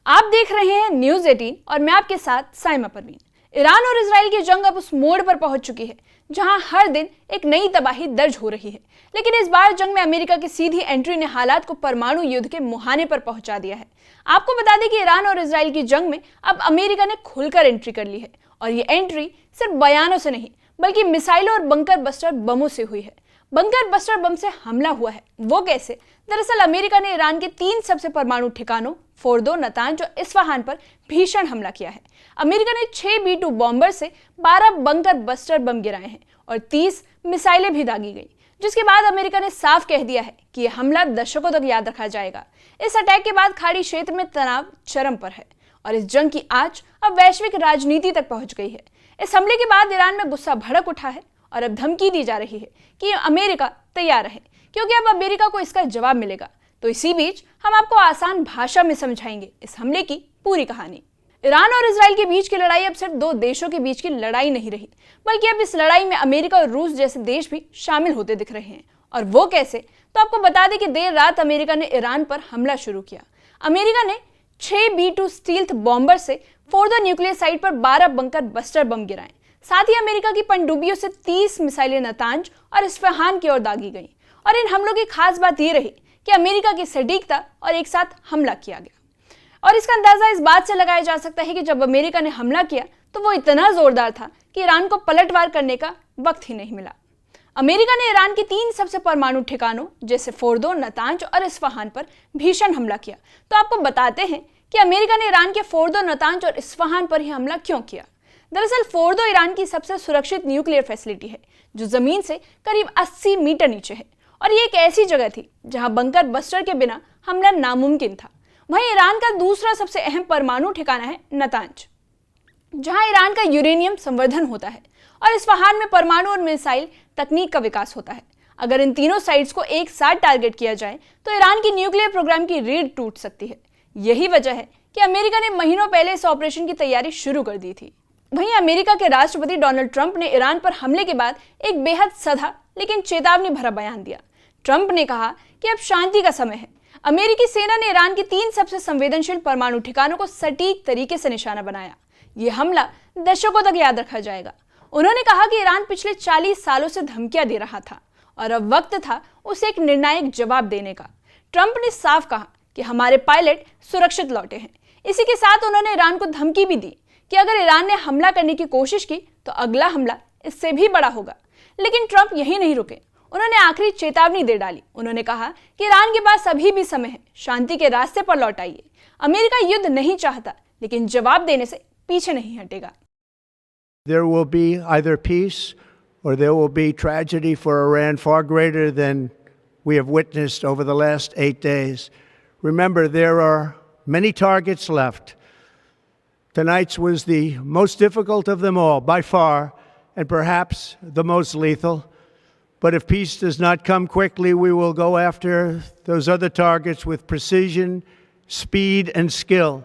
आप देख रहे हैं न्यूज 18 और मैं आपके साथ साइमा परवीन। ईरान और इजराइल की जंग अब उस मोड़ पर पहुंच चुकी है जहां हर दिन एक नई तबाही दर्ज हो रही है। लेकिन इस बार जंग में अमेरिका की सीधी एंट्री ने हालात को परमाणु युद्ध के मुहाने पर पहुंचा दिया है। आपको बता दें कि ईरान और इजराइल की जंग में अब अमेरिका ने खुलकर एंट्री कर ली है और ये एंट्री सिर्फ बयानों से नहीं बल्कि मिसाइलों और बंकर बस्टर बमों से हुई है। बंकर बस्टर बम से हमला हुआ है, वो कैसे? दरअसल अमेरिका ने ईरान के 3 सबसे परमाणु ठिकानों फोर्दो, नतांज और इस्फहान पर भीषण हमला किया है। अमेरिका ने 6 B-2 बॉम्बर से 12 बंकर बस्टर बम गिराए हैं और 30 मिसाइलें भी दागी गई, जिसके बाद अमेरिका ने साफ कह दिया है कि यह हमला दशकों तक याद रखा जाएगा। इस अटैक के बाद खाड़ी क्षेत्र में तनाव चरम पर है और इस जंग की आंच अब वैश्विक राजनीति तक पहुंच गई है। इस हमले के बाद ईरान में गुस्सा भड़क उठा है और अब धमकी दी जा रही है कि अमेरिका तैयार रहे, क्योंकि अब अमेरिका को इसका जवाब मिलेगा। तो इसी बीच हम आपको आसान भाषा में समझाएंगे इस हमले की पूरी कहानी। ईरान और इजराइल के बीच की लड़ाई अब सिर्फ 2 देशों के बीच की लड़ाई नहीं रही, बल्कि अब इस लड़ाई में अमेरिका और रूस जैसे देश भी शामिल होते दिख रहे हैं। और वो कैसे? तो आपको बता दें कि देर रात अमेरिका ने ईरान पर हमला शुरू किया। अमेरिका ने 6 B-2 स्टील्थ बॉम्बर से फोर्दो न्यूक्लियर साइट पर 12 बंकर बस्टर बम गिराए। साथ ही अमेरिका की पनडुब्बियों से 30 मिसाइलें नतांज और इस्फहान की ओर दागी गई। और इन हमलों की खास बात यह रही कि अमेरिका की सटीकता और एक साथ हमला किया गया। और इसका अंदाजा इस बात से लगाया जा सकता है कि जब अमेरिका ने हमला किया तो वो इतना जोरदार था कि ईरान को पलटवार करने का वक्त ही नहीं मिला। अमेरिका ने ईरान के 3 सबसे परमाणु ठिकानों जैसे फोर्दो, नतांज और इस्फहान पर भीषण हमला किया। तो आपको बताते हैं कि अमेरिका ने ईरान के फोर्दो, नतांज और इस्फहान पर ही हमला क्यों किया। दरअसल फोर्दो ईरान की सबसे सुरक्षित न्यूक्लियर फैसिलिटी है, जो जमीन से करीब 80 मीटर नीचे है और ये एक ऐसी जगह थी जहां बंकर बस्टर के बिना हमला नामुमकिन था। वहीं ईरान का दूसरा सबसे अहम परमाणु ठिकाना है नतांज, जहां ईरान का यूरेनियम संवर्धन होता है और इस्फहान में परमाणु और मिसाइल तकनीक का विकास होता है। अगर इन तीनों साइट्स को एक साथ टारगेट किया जाए तो ईरान की न्यूक्लियर प्रोग्राम की रीढ़ टूट सकती है। यही वजह है कि अमेरिका ने महीनों पहले इस ऑपरेशन की तैयारी शुरू कर दी थी। वहीं अमेरिका के राष्ट्रपति डोनाल्ड ट्रंप ने ईरान पर हमले के बाद एक बेहद सधा लेकिन चेतावनी भरा बयान दिया। ट्रंप ने कहा कि अब शांति का समय है। अमेरिकी सेना ने ईरान के 3 सबसे संवेदनशील परमाणु ठिकानों को सटीक तरीके से निशाना बनाया। यह हमला दशकों तक याद रखा जाएगा। उन्होंने कहा कि ईरान पिछले 40 सालों से धमकियां दे रहा था और अब वक्त था उसे एक निर्णायक जवाब देने का। ट्रंप ने साफ कहा कि हमारे पायलट सुरक्षित लौटे हैं। इसी के साथ उन्होंने ईरान को धमकी भी दी कि अगर ईरान ने हमला करने की कोशिश की तो अगला हमला इससे भी बड़ा होगा। लेकिन ट्रंप यही नहीं रुके, उन्होंने आखिरी चेतावनी दे डाली। उन्होंने कहा कि ईरान के पास अभी भी समय है, शांति के रास्ते पर लौट आइए। अमेरिका युद्ध नहीं चाहता, लेकिन जवाब देने से पीछे नहीं हटेगा। There will be either peace or there will be tragedy for Iran far greater than we have witnessed over the last 8 days. Remember, there are many targets left. Tonight's was the most difficult of them all, by far, and perhaps the most lethal. But if peace does not come quickly, we will go after those other targets with precision, speed, and skill.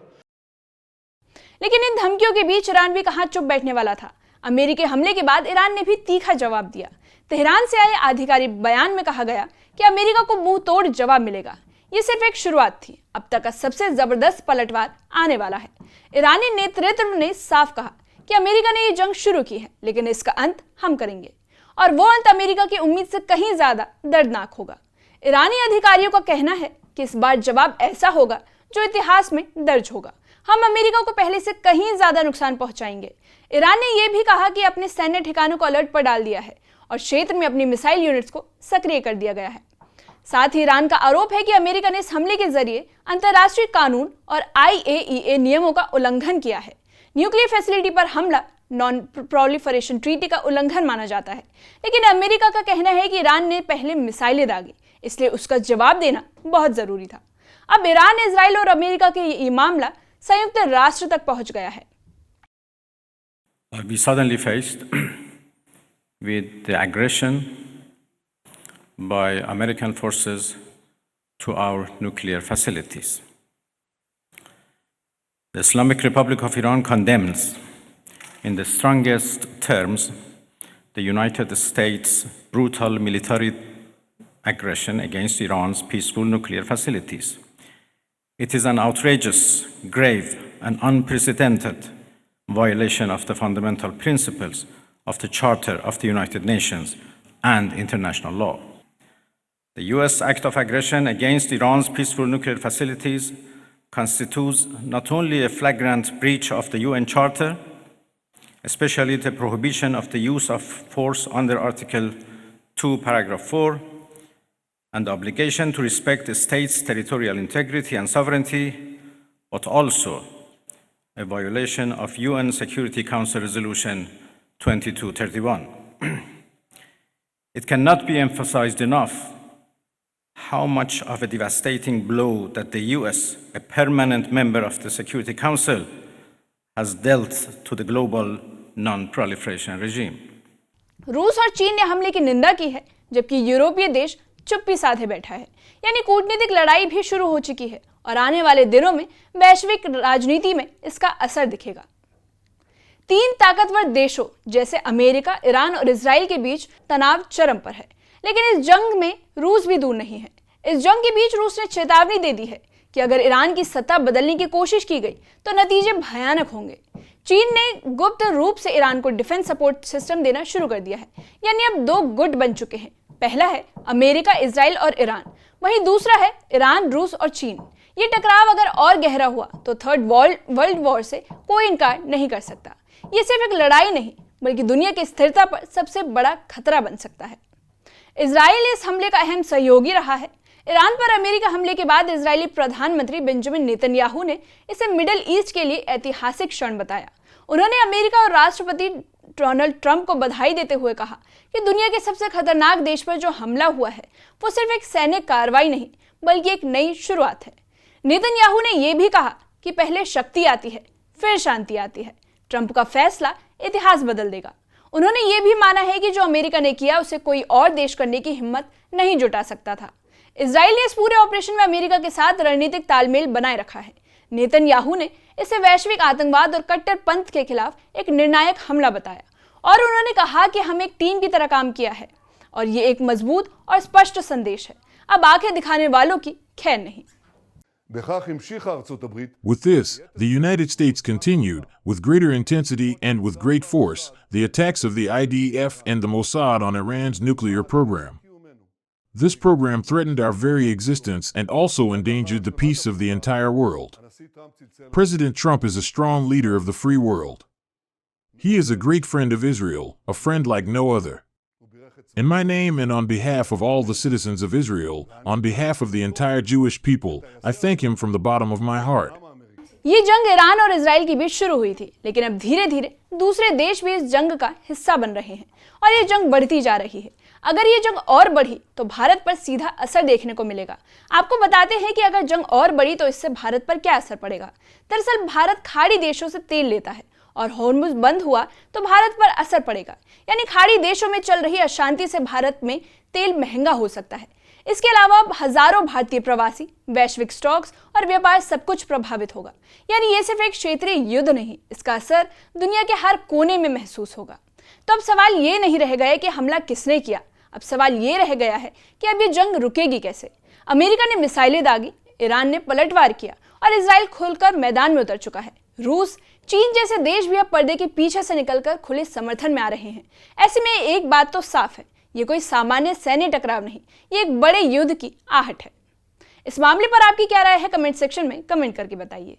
लेकिन इन धमकियों के बीच Iran भी कहां चुप बैठने वाला था। अमेरिकी हमले के बाद ईरान ने भी तीखा जवाब दिया। तेहरान से आए आधिकारिक बयान में कहा गया कि अमेरिका को मुंह तोड़ जवाब मिलेगा। ये सिर्फ एक शुरुआत थी, अब तक का सबसे जबरदस्त पलटवार आने वाला है। ईरानी नेतृत्व ने साफ कहा कि अमेरिका ने ये जंग शुरू की है, लेकिन इसका अंत हम करेंगे और वो अंत अमेरिका की उम्मीद से कहीं ज्यादा दर्दनाक होगा। ईरानी अधिकारियों का कहना है कि इस बार जवाब ऐसा होगा जो इतिहास में दर्ज होगा। हम अमेरिका को पहले से कहीं ज्यादा नुकसान पहुंचाएंगे। ईरान ने यह भी कहा कि अपने सैन्य ठिकानों को अलर्ट पर डाल दिया है और क्षेत्र में अपनी मिसाइल यूनिट्स को सक्रिय कर दिया गया है। साथ ही ईरान का आरोप है कि अमेरिका ने इस हमले के जरिए अंतर्राष्ट्रीय कानून और IAEA नियमों का उल्लंघन किया है। न्यूक्लियर फैसिलिटी पर हमला नॉन प्रोलिफरेशन ट्रीटी का उल्लंघन माना जाता है, लेकिन अमेरिका का कहना है कि ईरान ने पहले मिसाइलें दागी, इसलिए उसका जवाब देना बहुत जरूरी था। अब ईरान, इजराइल और अमेरिका के ये मामला संयुक्त राष्ट्र तक पहुंच गया है। We suddenly faced with the aggression by American forces to our nuclear facilities. The Islamic Republic of Iran condemns in the strongest terms the United States' brutal military aggression against Iran's peaceful nuclear facilities. It is an outrageous, grave, and unprecedented violation of the fundamental principles of the Charter of the United Nations and international law. The US act of aggression against Iran's peaceful nuclear facilities constitutes not only a flagrant breach of the UN Charter, especially the prohibition of the use of force under Article 2, Paragraph 4, and the obligation to respect the state's territorial integrity and sovereignty, but also a violation of UN Security Council Resolution 2231. It cannot be emphasized enough how much of a devastating blow that the US, a permanent member of the Security Council, has dealt to the global non-proliferation regime. रूस और चीन ने हमले की निंदा की है, जबकि यूरोपीय देश चुप्पी साधे बैठा है। यानी कूटनीतिक लड़ाई भी शुरू हो चुकी है और आने वाले दिनों में वैश्विक राजनीति में इसका असर दिखेगा। तीन ताकतवर देशों जैसे अमेरिका, ईरान और इजराइल के बीच तनाव चरम पर है, लेकिन इस जंग में रूस भी दूर नहीं है। इस जंग के बीच रूस ने चेतावनी दे दी है कि अगर ईरान की सत्ता बदलने की कोशिश की गई तो नतीजे भयानक होंगे। चीन ने गुप्त रूप से ईरान को डिफेंस सपोर्ट सिस्टम देना शुरू कर दिया है। यानी अब दो गुट बन चुके हैं। पहला है अमेरिका, इजराइल और ईरान, वहीं दूसरा है ईरान, रूस और चीन। ये टकराव अगर और गहरा हुआ तो थर्ड वर्ल्ड वॉर से कोई इनकार नहीं कर सकता। ये सिर्फ एक लड़ाई नहीं बल्कि दुनिया की स्थिरता पर सबसे बड़ा खतरा बन सकता है। इजराइल इस हमले का अहम सहयोगी रहा है। ईरान पर अमेरिका हमले के बाद इजरायली प्रधानमंत्री बेंजामिन नेतन्याहू ने इसे मिडिल ईस्ट के लिए ऐतिहासिक क्षण बताया। उन्होंने अमेरिका और राष्ट्रपति डोनाल्ड ट्रंप को बधाई देते हुए कहा कि दुनिया के सबसे खतरनाक देश पर जो हमला हुआ है वो सिर्फ एक सैन्य कार्रवाई नहीं बल्कि एक नई शुरुआत है। नेतन्याहू ने यह भी कहा कि पहले शक्ति आती है फिर शांति आती है। ट्रंप का फैसला इतिहास बदल देगा। उन्होंने ये भी माना है कि जो अमेरिका ने किया उसे कोई और देश करने की हिम्मत नहीं जुटा सकता था। इजराइल ने इस पूरे ऑपरेशन में अमेरिका के साथ रणनीतिक तालमेल बनाए रखा है। नेतन्याहू ने इसे वैश्विक आतंकवाद और कट्टरपंथ के खिलाफ एक निर्णायक हमला बताया और उन्होंने कहा कि हम एक टीम की तरह काम किया है और ये एक मजबूत और स्पष्ट संदेश है। अब आंखें दिखाने वालों की खैर नहीं। With this, the United States continued, with greater intensity and with great force, the attacks of the IDF and the Mossad on Iran's nuclear program. This program threatened our very existence and also endangered the peace of the entire world. President Trump is a strong leader of the free world. He is a great friend of Israel, a friend like no other. In my name and on behalf of all the citizens of Israel, on behalf of the entire Jewish people, I thank him from the bottom of my heart. ये जंग Iran और Israel के बीच शुरू हुई थी, लेकिन अब धीरे धीरे दूसरे देश भी इस जंग का हिस्सा बन रहे हैं और ये जंग बढ़ती जा रही है। अगर ये जंग और बढ़ी तो भारत पर सीधा असर देखने को मिलेगा। आपको बताते हैं कि अगर जंग और बढ़ी तो इससे भारत पर क्या असर पड़ेगा। दरअसल भारत खाड़ी देशों से तेल लेता है और हॉर्मुज़ बंद हुआ तो भारत पर असर पड़ेगा। यानी खाड़ी देशों में चल रही अशांति से भारत में तेल महंगा हो सकता है। इसके अलावा हजारों भारतीय प्रवासी, वैश्विक स्टॉक्स और व्यापार सब कुछ प्रभावित होगा। यानी ये सिर्फ एक क्षेत्रीय युद्ध नहीं, इसका असर दुनिया के हर कोने में महसूस होगा। तो अब सवाल ये नहीं रह गया कि हमला किसने किया, अब सवाल ये रह गया है कि अब ये जंग रुकेगी कैसे। अमेरिका ने मिसाइलें दागी, ईरान ने पलटवार किया और इजराइल खुलकर मैदान में उतर चुका है। रूस, चीन जैसे देश भी अब पर्दे के पीछे से निकलकर खुले समर्थन में आ रहे हैं। ऐसे में एक बात तो साफ है, ये कोई सामान्य सैन्य टकराव नहीं, ये एक बड़े युद्ध की आहट है। इस मामले पर आपकी क्या राय है, कमेंट सेक्शन में कमेंट करके बताइए।